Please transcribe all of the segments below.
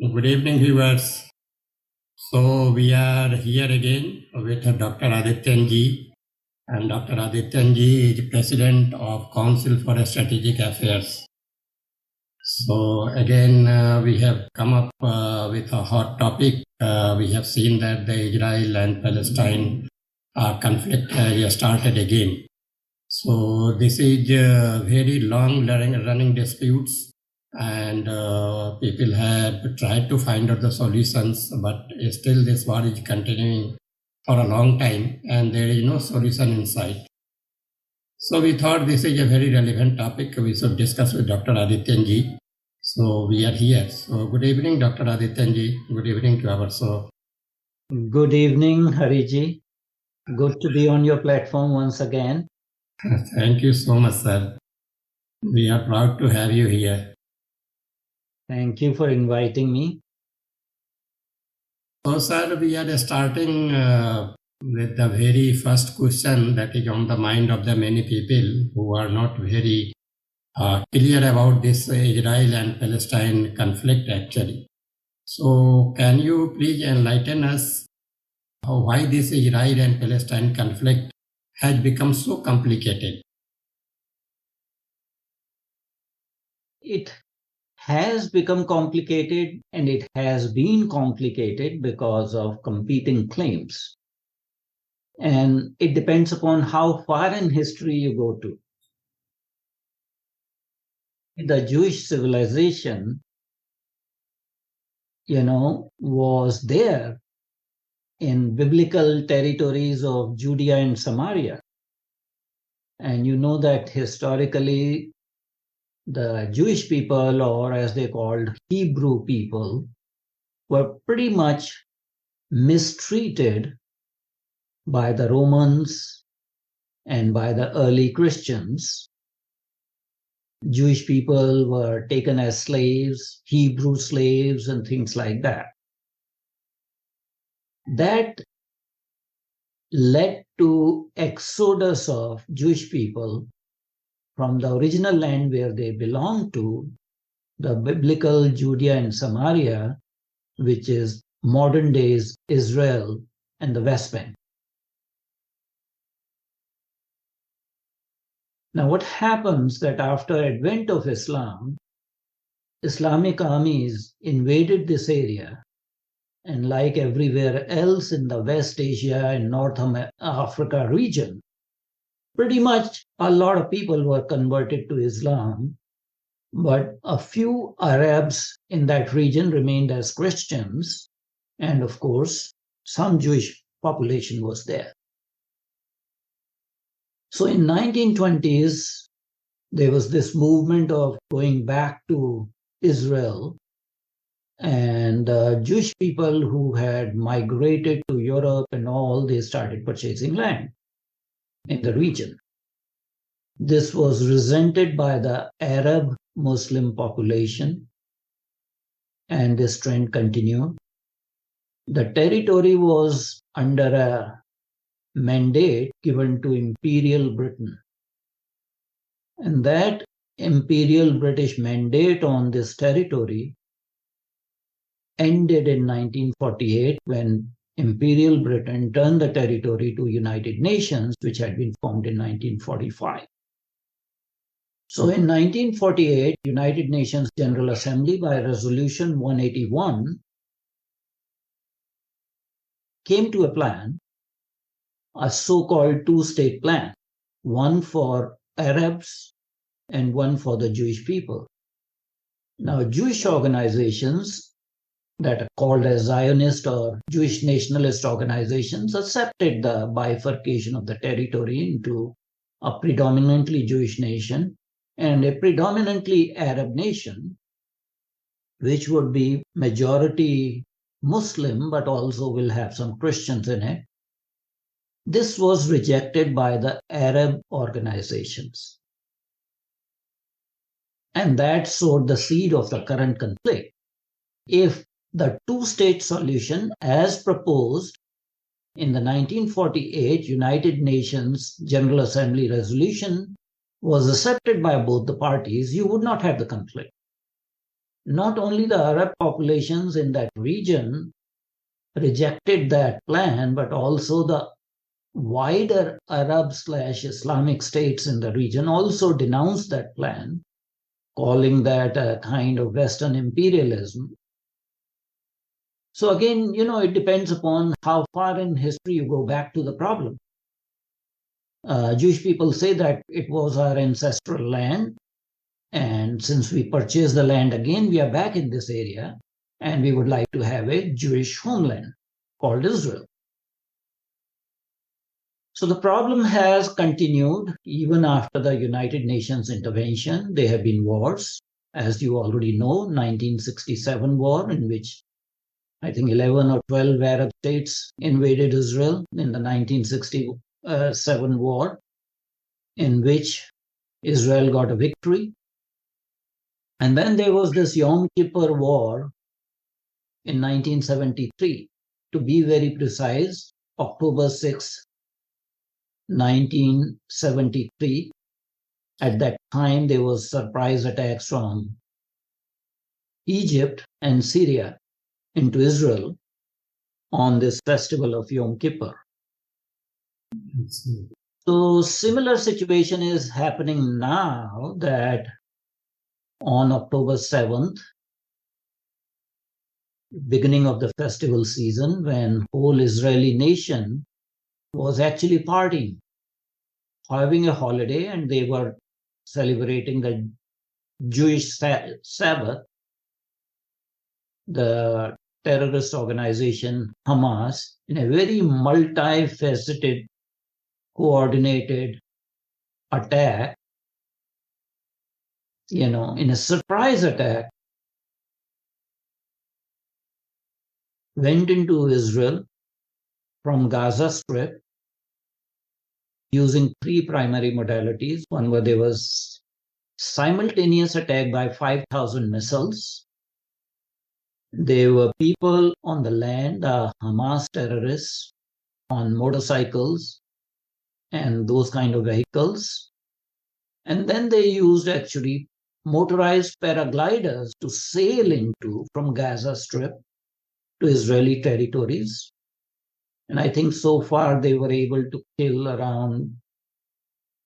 Good evening, viewers. So we are here again with Dr. Adityanjee, and Dr. Adityanjee is President of Council for Strategic Affairs. So again, we have come up with a hot topic. We have seen that the Israel and Palestine conflict has started again. So this is very long running disputes, and people have tried to find out the solutions, but still this war is continuing for a long time and there is no solution in sight. So we thought this is a very relevant topic we should discuss with Dr. Adityanjee. So we are here. So good evening, Dr. Adityanjee. Good evening to our show. Good evening, Hariji. Good to be on your platform once again. Thank you so much, sir. We are proud to have you here. Thank you for inviting me. So, sir, we are starting with the very first question that is on the mind of the many people who are not very clear about this Israel and Palestine conflict actually. So, can you please enlighten us why this Israel and Palestine conflict has become so complicated? It has become complicated, and it has been complicated because of competing claims. And it depends upon how far in history you go to. The Jewish civilization, was there in biblical territories of Judea and Samaria. And you know that historically, the Jewish people, or as they called Hebrew people, were pretty much mistreated by the Romans and by the early Christians. Jewish people were taken as slaves, Hebrew slaves, and things like that. That led to exodus of Jewish people from the original land where they belonged to, the biblical Judea and Samaria, which is modern days Israel and the West Bank. Now, what happens that after advent of Islam, Islamic armies invaded this area, and like everywhere else in the West Asia and North Africa region, pretty much a lot of people were converted to Islam, but a few Arabs in that region remained as Christians, and of course, some Jewish population was there. So in 1920s, there was this movement of going back to Israel, and Jewish people who had migrated to Europe and all, they started purchasing land in the region. This was resented by the Arab Muslim population, and this trend continued. The territory was under a mandate given to Imperial Britain. And that Imperial British mandate on this territory ended in 1948 when Imperial Britain turned the territory to United Nations, which had been formed in 1945. So in 1948, United Nations General Assembly, by Resolution 181, came to a plan, a so-called two-state plan, one for Arabs and one for the Jewish people. Now, Jewish organizations that are called as Zionist or Jewish nationalist organizations accepted the bifurcation of the territory into a predominantly Jewish nation and a predominantly Arab nation, which would be majority Muslim, but also will have some Christians in it. This was rejected by the Arab organizations. And that sowed the seed of the current conflict. If the two-state solution, as proposed in the 1948 United Nations General Assembly resolution, was accepted by both the parties, you would not have the conflict. not only the Arab populations in that region rejected that plan, but also the wider Arab/Islamic states in the region also denounced that plan, calling that a kind of Western imperialism. So again, it depends upon how far in history you go back to the problem. Jewish people say that it was our ancestral land, and since we purchased the land again, we are back in this area, and we would like to have a Jewish homeland called Israel. So the problem has continued even after the United Nations intervention. There have been wars, as you already know, 1967 war, in which I think 11 or 12 Arab states invaded Israel, in the 1967 war, in which Israel got a victory. And then there was this Yom Kippur War in 1973. To be very precise, October 6, 1973. At that time, there was surprise attacks from Egypt and Syria into Israel on this festival of Yom Kippur. So similar situation is happening now, that on October 7th, beginning of the festival season, when whole Israeli nation was actually partying, having a holiday, and they were celebrating the Jewish Sabbath, the terrorist organization Hamas, in a very multifaceted, coordinated attack, in a surprise attack, went into Israel from Gaza Strip using three primary modalities. One, where there was simultaneous attack by 5,000 missiles. There were people on the land, Hamas terrorists on motorcycles and those kind of vehicles. And then they used actually motorized paragliders to sail from Gaza Strip to Israeli territories. And I think so far they were able to kill around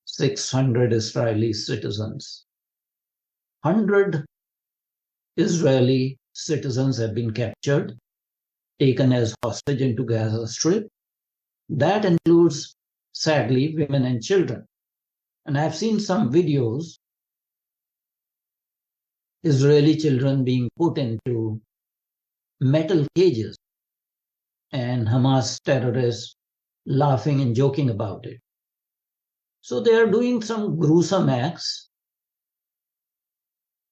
600 Israeli citizens. 100 Israeli citizens have been captured, taken as hostage into Gaza Strip. That includes, sadly, women and children. And I've seen some videos, Israeli children being put into metal cages and Hamas terrorists laughing and joking about it. So they are doing some gruesome acts.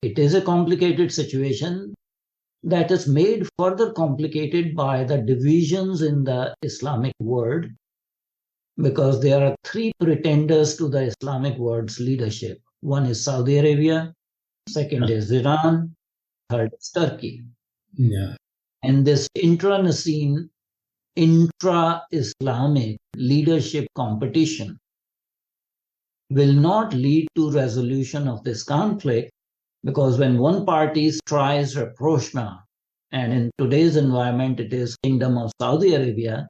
It is a complicated situation that is made further complicated by the divisions in the Islamic world, because there are three pretenders to the Islamic world's leadership. One is Saudi Arabia, second is Iran, third is Turkey. Yeah. And this intra-Islamic leadership competition will not lead to resolution of this conflict, because when one party tries rapprochement, and in today's environment it is Kingdom of Saudi Arabia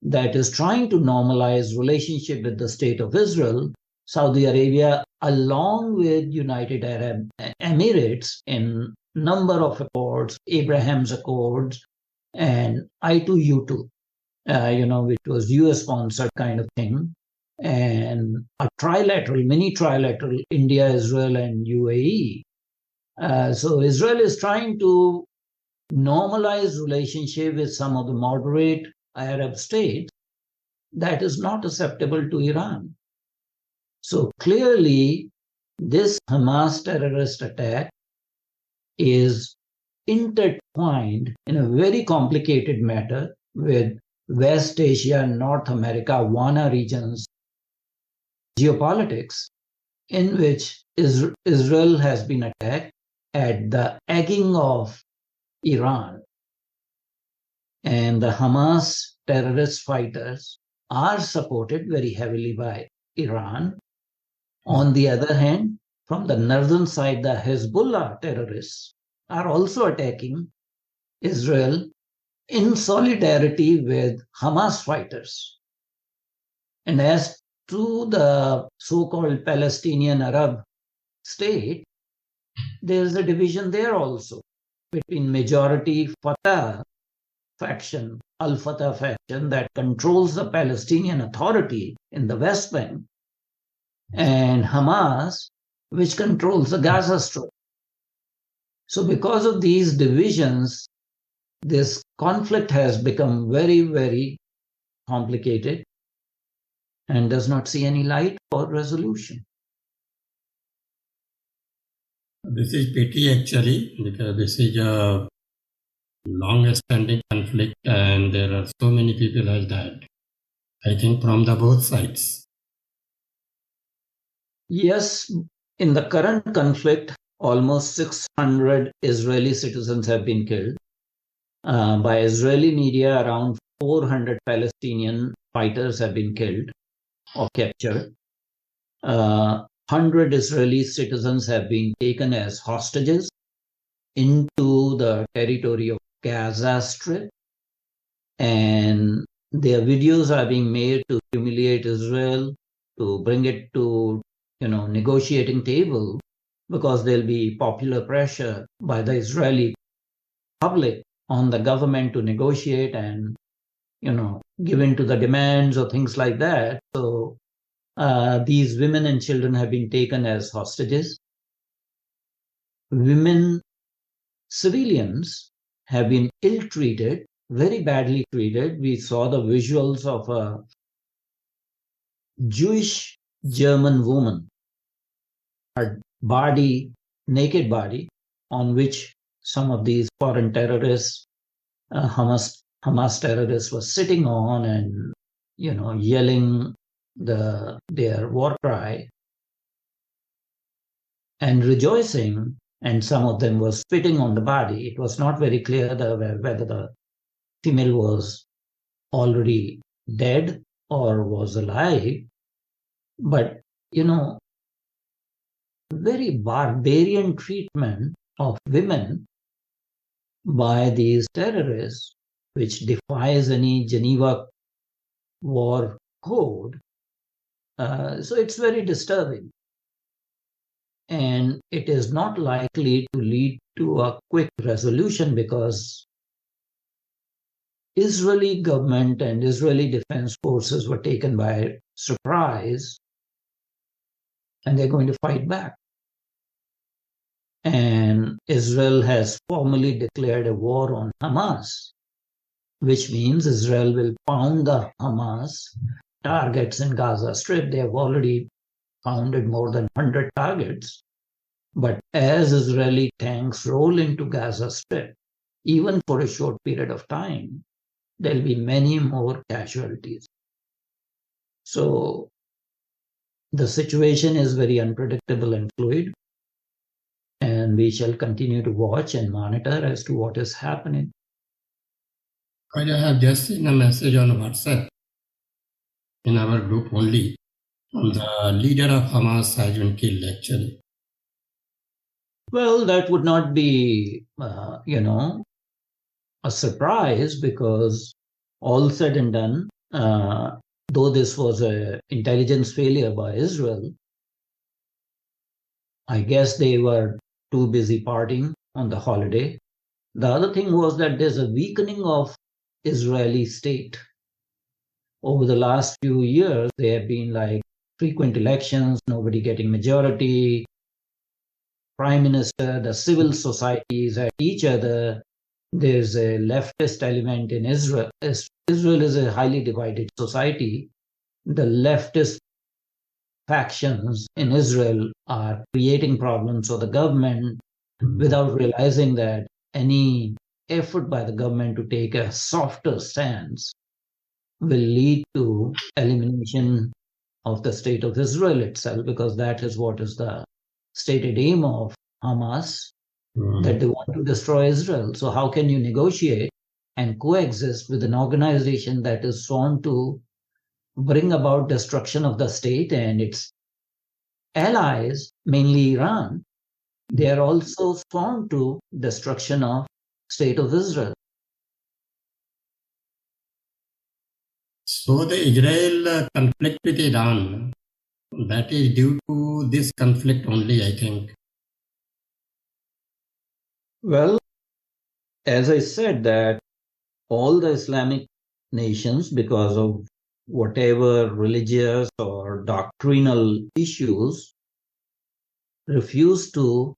that is trying to normalize relationship with the State of Israel, Saudi Arabia, along with United Arab Emirates, in number of accords, Abraham's Accords, and I2U2, which was US-sponsored kind of thing, and a mini trilateral, India, Israel, and UAE. So Israel is trying to normalize relationship with some of the moderate Arab states that is not acceptable to Iran. So clearly, this Hamas terrorist attack is intertwined in a very complicated matter with West Asia, North America, WANA regions geopolitics, in which Israel has been attacked at the egging of Iran. And the Hamas terrorist fighters are supported very heavily by Iran. On the other hand, from the northern side, the Hezbollah terrorists are also attacking Israel in solidarity with Hamas fighters. And as to the so-called Palestinian Arab state, there's a division there also between majority Fatah faction, Al-Fatah faction that controls the Palestinian Authority in the West Bank, and Hamas, which controls the Gaza Strip. So because of these divisions, this conflict has become very, very complicated and does not see any light for resolution. This is pity actually, because this is a long-standing conflict and there are so many people has died, I think, from the both sides. Yes, in the current conflict, almost 600 Israeli citizens have been killed. By Israeli media, around 400 Palestinian fighters have been killed or captured. 100 Israeli citizens have been taken as hostages into the territory of Gaza Strip, and their videos are being made to humiliate Israel, to bring it to negotiating table, because there'll be popular pressure by the Israeli public on the government to negotiate and give in to the demands or things like that. So these women and children have been taken as hostages. Women, civilians, have been ill-treated, very badly treated. We saw the visuals of a Jewish German woman, her body, naked body, on which some of these foreign terrorists, Hamas terrorists, were sitting on and yelling their war cry and rejoicing, and some of them were spitting on the body. It was not very clear whether the female was already dead or was alive, but very barbarian treatment of women by these terrorists, which defies any Geneva war code. So it's very disturbing. And it is not likely to lead to a quick resolution, because Israeli government and Israeli defense forces were taken by surprise, and they're going to fight back. And Israel has formally declared a war on Hamas, which means Israel will pound the Hamas targets in Gaza Strip. They have already pounded more than 100 targets. But as Israeli tanks roll into Gaza Strip, even for a short period of time, there'll be many more casualties. So the situation is very unpredictable and fluid, and we shall continue to watch and monitor as to what is happening. I have just seen a message on WhatsApp in our group only. The leader of Hamas has been killed actually. Well, that would not be, a surprise, because all said and done, though this was an intelligence failure by Israel, I guess they were too busy partying on the holiday. The other thing was that there's a weakening of Israeli state. Over the last few years, there have been like frequent elections, nobody getting majority, prime minister, the civil societies at each other. There's a leftist element in Israel. Israel is a highly divided society. The leftist factions in Israel are creating problems for the government without realizing that any effort by the government to take a softer stance will lead to elimination of the state of Israel itself, because that is what is the stated aim of Hamas, that they want to destroy Israel. So how can you negotiate and coexist with an organization that is sworn to bring about destruction of the state and its allies, mainly Iran, they are also sworn to destruction of state of Israel. So the Israel conflict with Iran, that is due to this conflict only, I think. Well, as I said, that all the Islamic nations, because of whatever religious or doctrinal issues, refuse to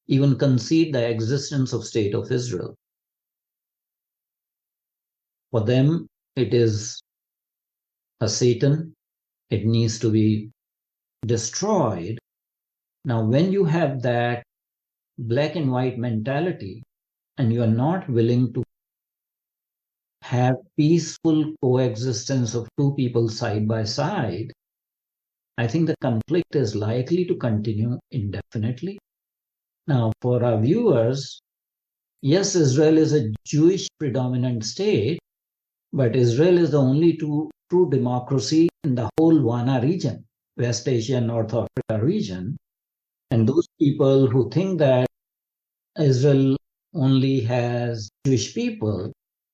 even concede the existence of state of Israel. For them, it is a Satan. It needs to be destroyed. Now, when you have that black and white mentality and you are not willing to have peaceful coexistence of two people side by side, I think the conflict is likely to continue indefinitely. Now, for our viewers, yes, Israel is a Jewish predominant state, but Israel is the only true democracy in the whole WANA region, West Asia, North Africa region. And those people who think that Israel only has Jewish people,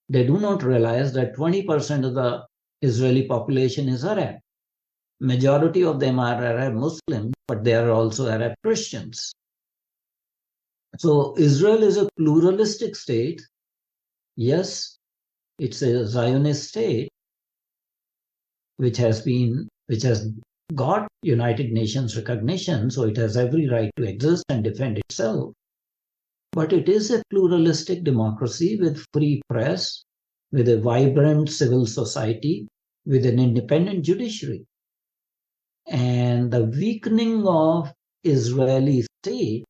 they do not realize that 20% of the Israeli population is Arab. Majority of them are Arab Muslims, but they are also Arab Christians. So Israel is a pluralistic state. Yes, it's a Zionist state, which has got United Nations recognition, so it has every right to exist and defend itself. But it is a pluralistic democracy with free press, with a vibrant civil society, with an independent judiciary. And the weakening of Israeli state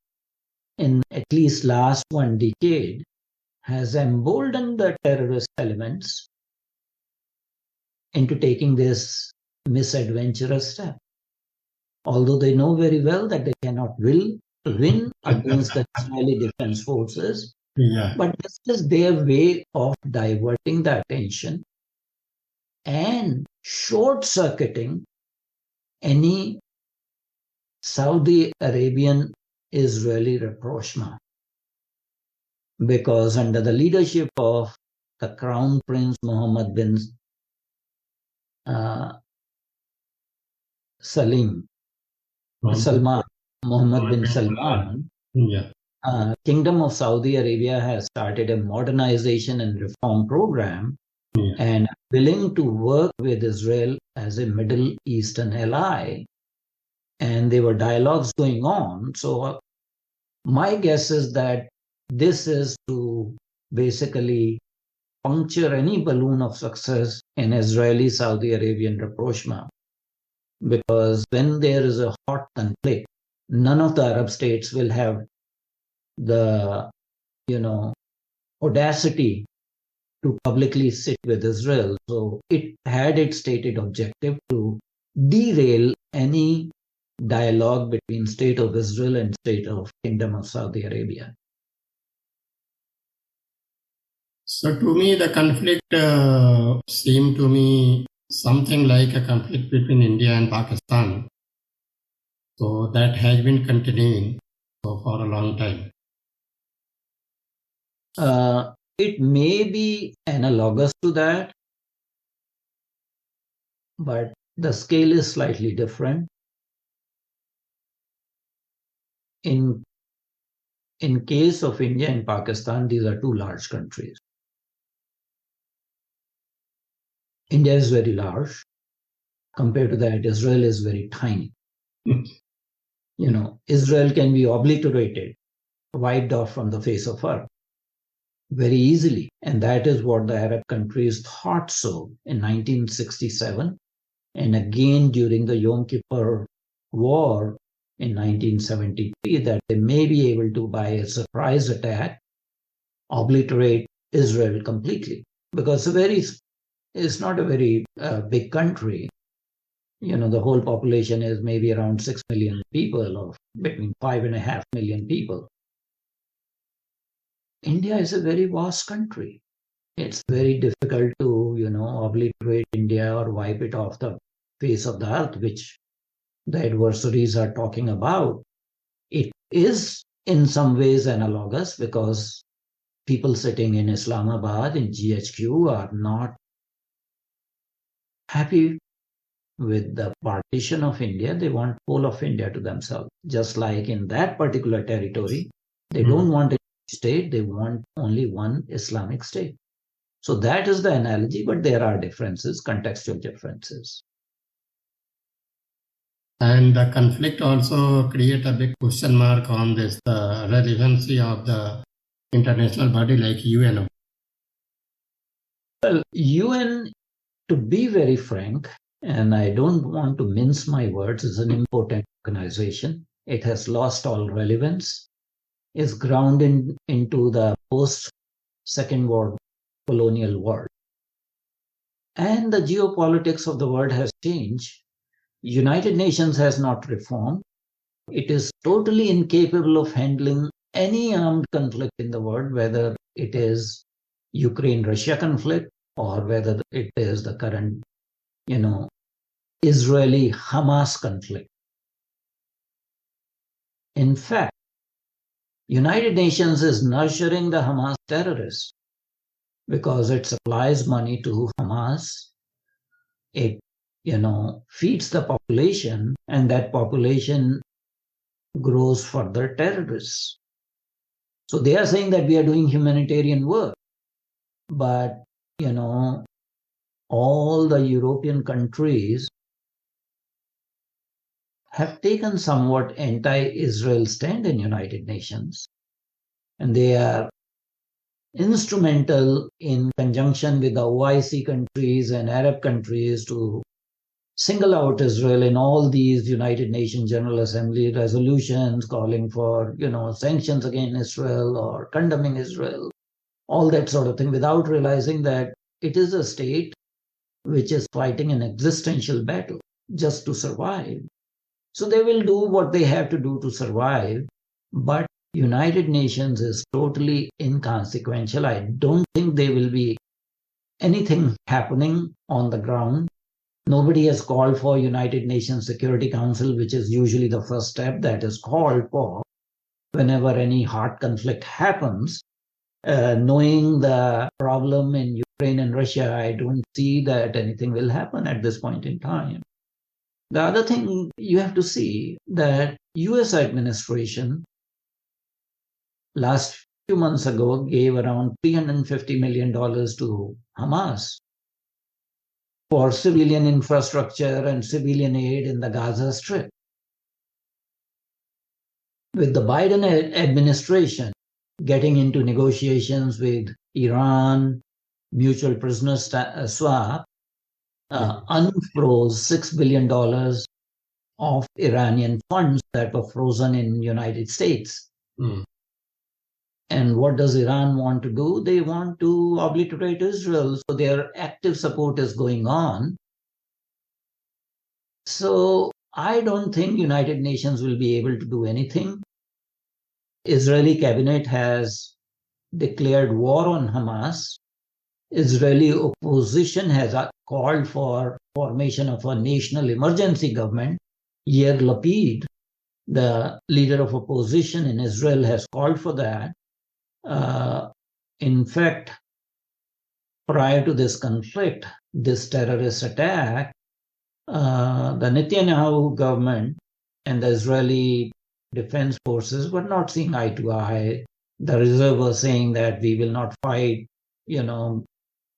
in at least last one decade has emboldened the terrorist elements into taking this misadventurous step. Although they know very well that they cannot win against the Israeli Defense Forces, but this is their way of diverting the attention and short-circuiting any Saudi Arabian Israeli rapprochement. Because under the leadership of the Crown Prince Mohammed bin Salman, Kingdom of Saudi Arabia has started a modernization and reform program and willing to work with Israel as a Middle Eastern ally. And there were dialogues going on. So my guess is that this is to basically puncture any balloon of success in Israeli-Saudi Arabian rapprochement. Because when there is a hot conflict, none of the Arab states will have the, audacity to publicly sit with Israel. So it had its stated objective to derail any dialogue between State of Israel and State of Kingdom of Saudi Arabia. So to me, the conflict seemed to me something like a conflict between India and Pakistan. So that has been continuing for a long time. It may be analogous to that, but the scale is slightly different. In case of India and Pakistan, these are two large countries. India is very large. Compared to that, Israel is very tiny. Israel can be obliterated, wiped off from the face of earth very easily. And that is what the Arab countries thought so in 1967. And again during the Yom Kippur War in 1973, that they may be able to, by a surprise attack, obliterate Israel completely. Because it's not a very big country. The whole population is maybe around 6 million people, or between 5.5 million people. India is a very vast country. It's very difficult to, obliterate India or wipe it off the face of the earth, which the adversaries are talking about. It is in some ways analogous because people sitting in Islamabad in GHQ are not happy with the partition of India. They want whole of India to themselves. Just like in that particular territory, they don't want a state, they want only one Islamic state. So that is the analogy, but there are differences, contextual differences. And the conflict also create a big question mark on this, the relevancy of the international body like UN. Well, UN, to be very frank, and I don't want to mince my words, is an important organization. It has lost all relevance, is grounded into the post-Second World colonial world. And the geopolitics of the world has changed. United Nations has not reformed. It is totally incapable of handling any armed conflict in the world, whether it is Ukraine-Russia conflict or whether it is the current, Israeli-Hamas conflict. In fact, United Nations is nurturing the Hamas terrorists because it supplies money to Hamas. It, feeds the population, and that population grows further terrorists. So they are saying that we are doing humanitarian work, but, all the European countries have taken somewhat anti-Israel stand in United Nations, and they are instrumental in conjunction with the OIC countries and Arab countries to single out Israel in all these United Nations General Assembly resolutions calling for, sanctions against Israel or condemning Israel, all that sort of thing, without realizing that it is a state which is fighting an existential battle just to survive. So they will do what they have to do to survive, but United Nations is totally inconsequential. I don't think there will be anything happening on the ground. Nobody has called for United Nations Security Council, which is usually the first step that is called for whenever any hard conflict happens. Knowing the problem in Ukraine and Russia, I don't see that anything will happen at this point in time. The other thing you have to see that US administration last few months ago gave around $350 million to Hamas for civilian infrastructure and civilian aid in the Gaza Strip. With the Biden administration getting into negotiations with Iran, mutual prisoner swap, unfroze $6 billion of Iranian funds that were frozen in the United States. And what does Iran want to do? They want to obliterate Israel. So their active support is going on. So I don't think United Nations will be able to do anything. Israeli cabinet has declared war on Hamas. Israeli opposition has called for formation of a national emergency government. Yair Lapid, the leader of opposition in Israel, has called for that. In fact, prior to this conflict, this terrorist attack, the Netanyahu government and the Israeli defense forces were not seeing eye to eye. The reserve was saying that we will not fight,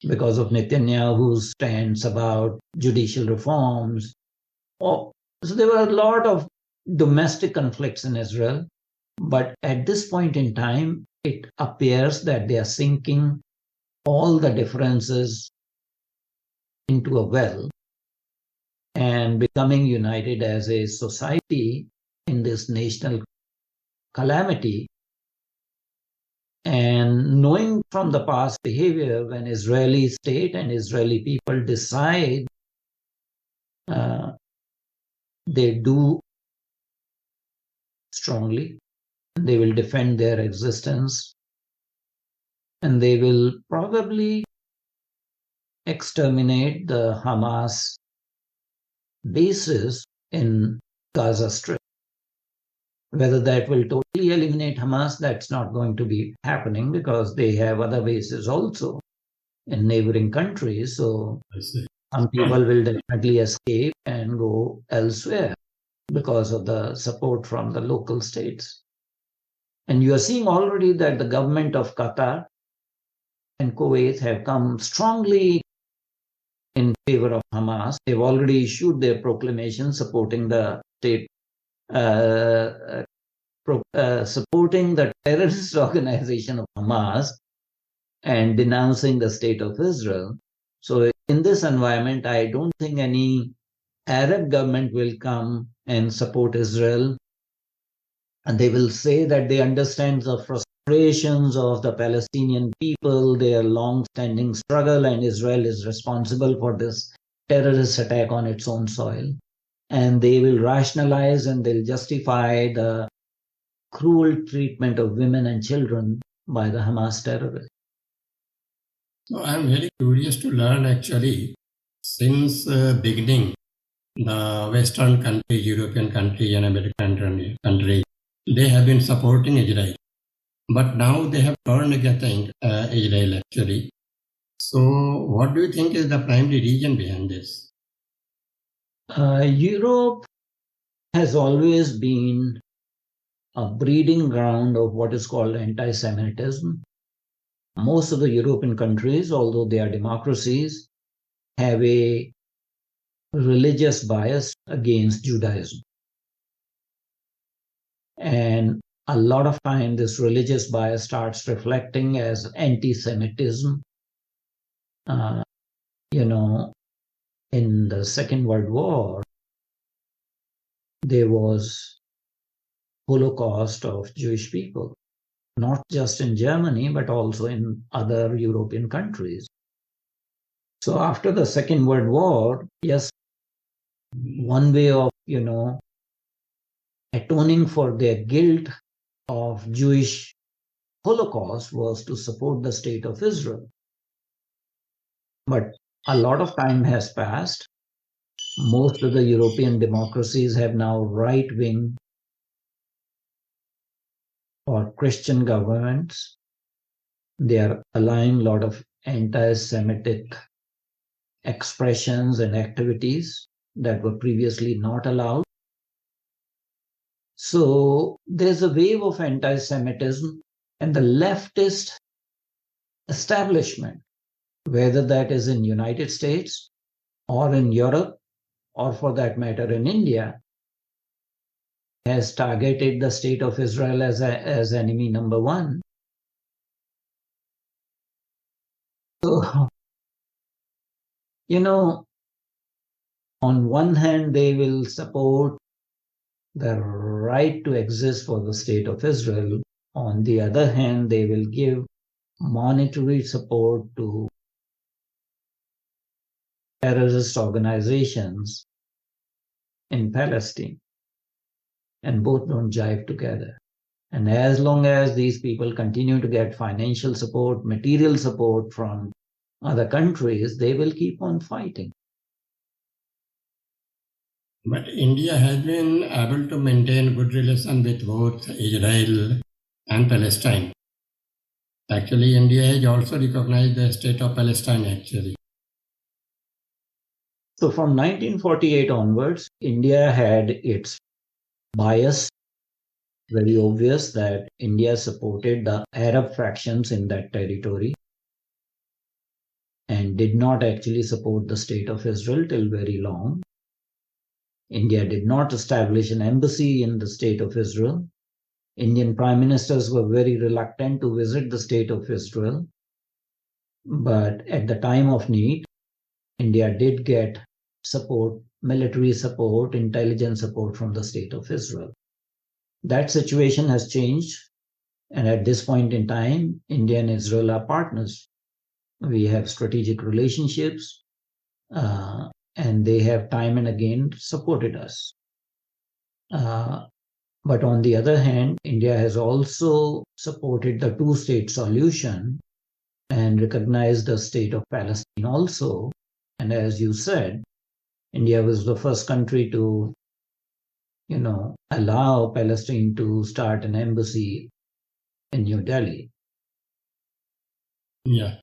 because of Netanyahu's stance about judicial reforms. So there were a lot of domestic conflicts in Israel. But at this point in time, it appears that they are sinking all the differences into a well and becoming united as a society in this national calamity. And knowing from the past behavior, when Israeli state and Israeli people decide, they do strongly. They will defend their existence, and they will probably exterminate the Hamas bases in Gaza Strip. Whether that will totally eliminate Hamas, that's not going to be happening because they have other bases also in neighboring countries. So some people will definitely escape and go elsewhere because of the support from the local states. And you are seeing already that the government of Qatar and Kuwait have come strongly in favor of Hamas. They've already issued their proclamation supporting the state, supporting the terrorist organization of Hamas and denouncing the state of Israel. So in this environment, I don't think any Arab government will come and support Israel. And they will say that they understand the frustrations of the Palestinian people, their long-standing struggle, and Israel is responsible for this terrorist attack on its own soil. And they will rationalize and they'll justify the cruel treatment of women and children by the Hamas terrorists. So I'm very curious to learn actually, since beginning, the Western countries, European countries and American countries, they have been supporting Israel. But now they have turned against Israel actually. So what do you think is the primary reason behind this? Europe has always been a breeding ground of what is called anti-Semitism. Most of the European countries, although they are democracies, have a religious bias against Judaism. And a lot of time, this religious bias starts reflecting as anti-Semitism. In the Second World War, there was Holocaust of Jewish people, not just in Germany, but also in other European countries. So after the Second World War, yes, one way of, atoning for their guilt of Jewish Holocaust was to support the state of Israel. But a lot of time has passed. Most of the European democracies have now right-wing or Christian governments. They are allowing a lot of anti-Semitic expressions and activities that were previously not allowed. So there's a wave of anti-Semitism, and the leftist establishment, whether that is in United States or in Europe, or for that matter in India, has targeted the state of Israel as enemy number one. So, on one hand, they will support the right to exist for the state of Israel. On the other hand, they will give monetary support to terrorist organizations in Palestine. And both don't jive together. And as long as these people continue to get financial support, material support from other countries, they will keep on fighting. But India has been able to maintain good relations with both Israel and Palestine. Actually, India has also recognized the state of Palestine actually. So from 1948 onwards, India had its bias, very obvious that India supported the Arab factions in that territory and did not actually support the state of Israel till very long. India did not establish an embassy in the state of Israel. Indian prime ministers were very reluctant to visit the state of Israel. But at the time of need, India did get support, military support, intelligence support from the state of Israel. That situation has changed. And at this point in time, India and Israel are partners. We have strategic relationships, and they have time and again supported us. But on the other hand, India has also supported the two-state solution and recognized the state of Palestine also. And as you said, India was the first country to allow Palestine to start an embassy in New Delhi. Yeah.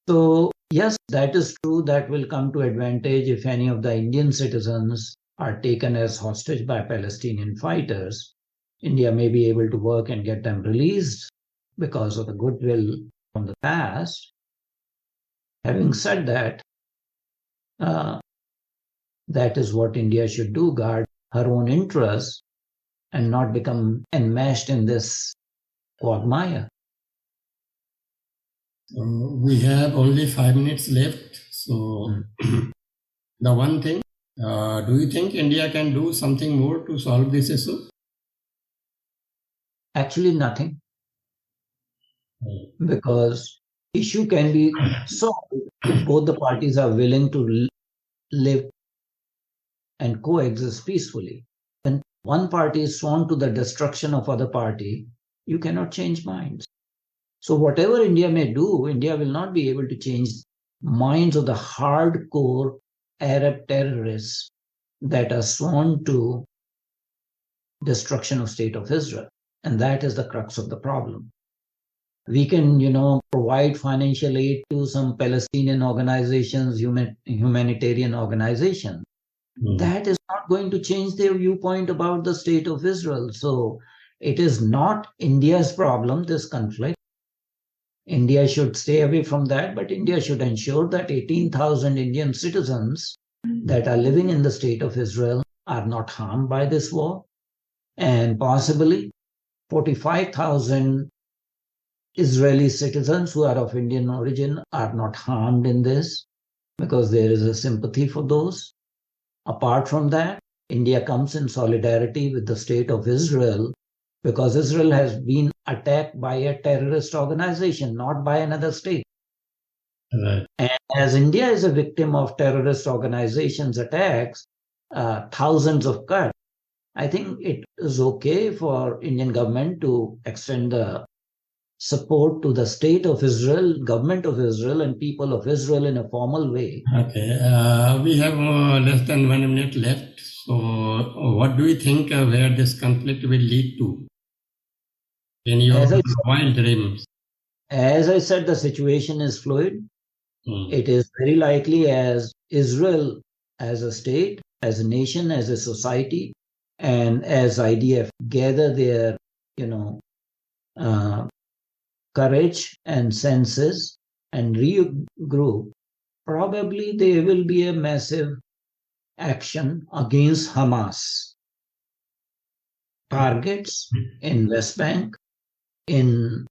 So, yes, that is true. That will come to advantage if any of the Indian citizens are taken as hostage by Palestinian fighters. India may be able to work and get them released because of the goodwill from the past. Having said that, that is what India should do, guard her own interests and not become enmeshed in this quagmire. We have only 5 minutes left. So, the one thing, do you think India can do something more to solve this issue? Actually, nothing, because issue can be solved if both the parties are willing to live and coexist peacefully. When one party is sworn to the destruction of other party, you cannot change minds. So whatever India may do, India will not be able to change minds of the hardcore Arab terrorists that are sworn to destruction of state of Israel. And that is the crux of the problem. We can, provide financial aid to some Palestinian organizations, humanitarian organizations. That is not going to change their viewpoint about the state of Israel. So it is not India's problem, this conflict. India should stay away from that, but India should ensure that 18,000 Indian citizens that are living in the state of Israel are not harmed by this war. And possibly 45,000 Israeli citizens who are of Indian origin are not harmed in this, because there is a sympathy for those. Apart from that, India comes in solidarity with the state of Israel, because Israel has been attacked by a terrorist organization, not by another state. Right. And as India is a victim of terrorist organizations' attacks, thousands of cuts, I think it is okay for Indian government to extend the support to the state of Israel, government of Israel, and people of Israel in a formal way. Okay, we have less than 1 minute left. So, what do you think where this conflict will lead to? In your wild dreams? As I said, the situation is fluid. It is very likely as Israel as a state, as a nation, as a society, and as IDF gather their, courage and senses and regroup, probably there will be a massive action against Hamas. Targets in West Bank, in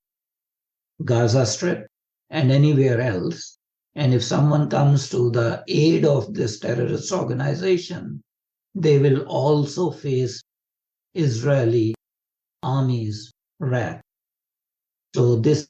Gaza Strip, and anywhere else. And if someone comes to the aid of this terrorist organization, they will also face Israeli army's wrath. So this